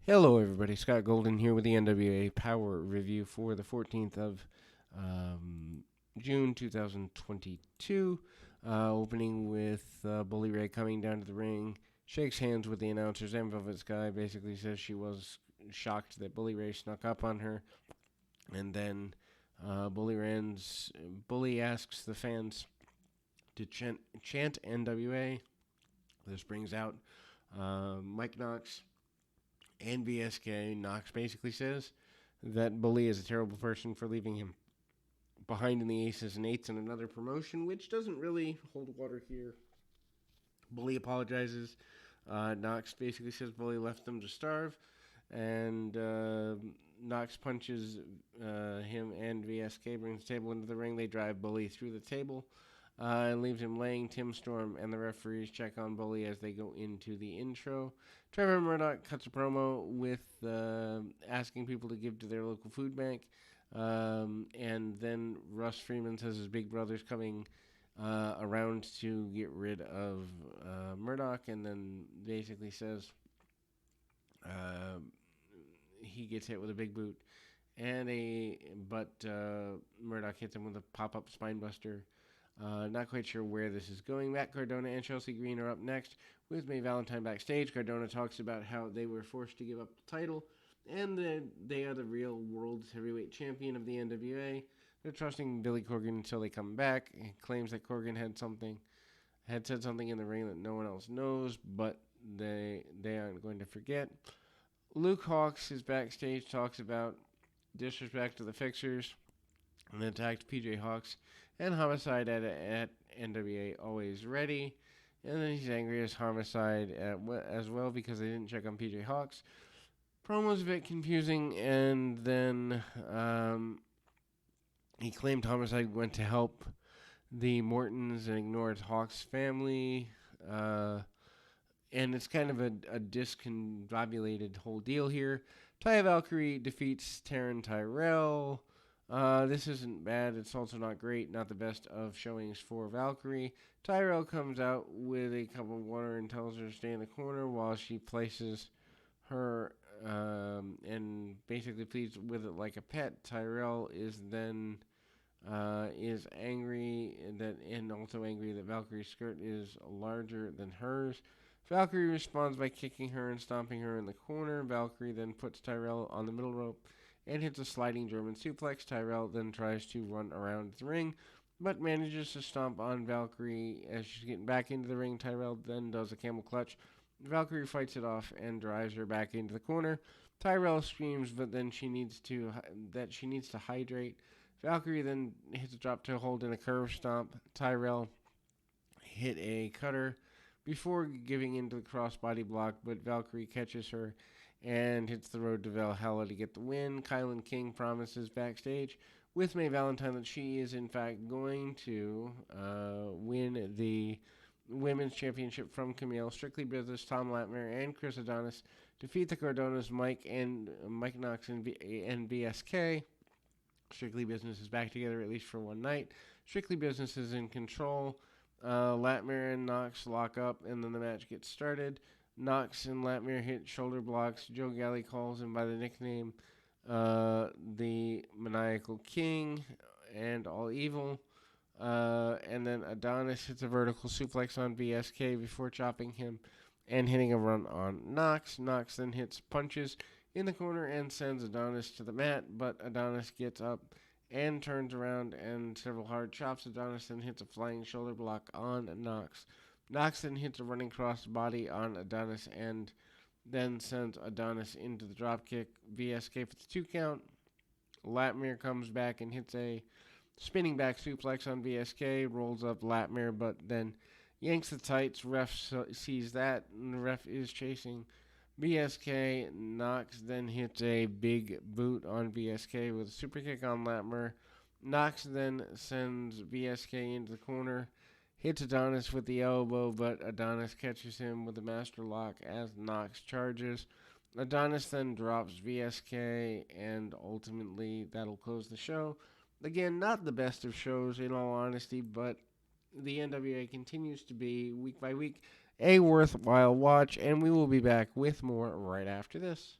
Hello, everybody. Scott Golden here with the NWA Power Review for the 14th of June 2022. Opening with Bully Ray coming down to the ring, shakes hands with the announcers, and Velvet Sky basically says she was shocked that Bully Ray snuck up on her. And then Bully asks the fans to chant NWA. This brings out Mike Knox and VSK. Knox basically says that Bully is a terrible person for leaving him behind in the Aces and Eights in another promotion, which doesn't really hold water here. Bully apologizes. Knox basically says Bully left them to starve, and Knox punches him and VSK, brings the table into the ring. They drive Bully through the table and leaves him laying. Tim Storm and the referees check on Bully as they go into the intro. Trevor Murdoch cuts a promo with asking people to give to their local food bank. And then Russ Freeman says his big brother's coming around to get rid of Murdoch, and then basically says he gets hit with a big boot, but Murdoch hits him with a pop-up spine buster. Not quite sure where this is going. Matt Cardona and Chelsea Green are up next with May Valentine backstage. Cardona talks about how they were forced to give up the title and they are the real world heavyweight champion of the NWA. They're trusting Billy Corgan until they come back. He claims that Corgan had said something in the ring that no one else knows, but they aren't going to forget. Luke Hawx is backstage, talks about disrespect to the Fixers, and attacked PJ Hawx and Homicide at NWA Always Ready. And then he's angry as Homicide as well because they didn't check on PJ Hawx. Promo's a bit confusing, and then he claimed Homicide went to help the Mortons and ignored Hawk's family. And it's kind of a discombobulated whole deal here. Taya Valkyrie defeats Taryn Tyrell. This isn't bad. It's also not great. Not the best of showings for Valkyrie. Tyrell comes out with a cup of water and tells her to stay in the corner while she places her and basically pleads with it like a pet. Tyrell is then is angry and also angry that Valkyrie's skirt is larger than hers. Valkyrie responds by kicking her and stomping her in the corner. Valkyrie then puts Tyrell on the middle rope and hits a sliding German suplex. Tyrell then tries to run around the ring, but manages to stomp on Valkyrie as she's getting back into the ring. Tyrell then does a camel clutch. Valkyrie fights it off and drives her back into the corner. Tyrell screams, but then she needs to hydrate. Valkyrie then hits a drop toe hold and a curve stomp. Tyrell hit a cutter before giving into the crossbody block, but Valkyrie catches her and hits the road to Valhalla to get the win. Kylan King promises backstage with May Valentine that she is in fact going to win the Women's Championship from Camille. Strictly Business, Tom Latimer, and Chris Adonis defeat the Cardonas, Mike Knox and BSK. Strictly Business is back together at least for one night. Strictly Business is in control. Latimer and Knox lock up, and then the match gets started. Knox and Latimer hit shoulder blocks. Joe Galli calls him by the nickname the Maniacal King and All Evil. And then Adonis hits a vertical suplex on BSK before chopping him and hitting a run on Knox. Knox then hits punches in the corner and sends Adonis to the mat, but Adonis gets up and turns around and several hard chops. Adonis then hits a flying shoulder block on Knox. Knox then hits a running crossbody on Adonis and then sends Adonis into the dropkick. VSK for the 2 count. Latimer comes back and hits a spinning back suplex on VSK, rolls up Latimer, but then yanks the tights. Ref sees that, and the ref is chasing BSK. Knox then hits a big boot on BSK with a super kick on Latimer. Knox then sends BSK into the corner, hits Adonis with the elbow, but Adonis catches him with a master lock as Knox charges. Adonis then drops VSK, and ultimately that'll close the show. Again, not the best of shows in all honesty, but the NWA continues to be, week by week, a worthwhile watch, and we will be back with more right after this.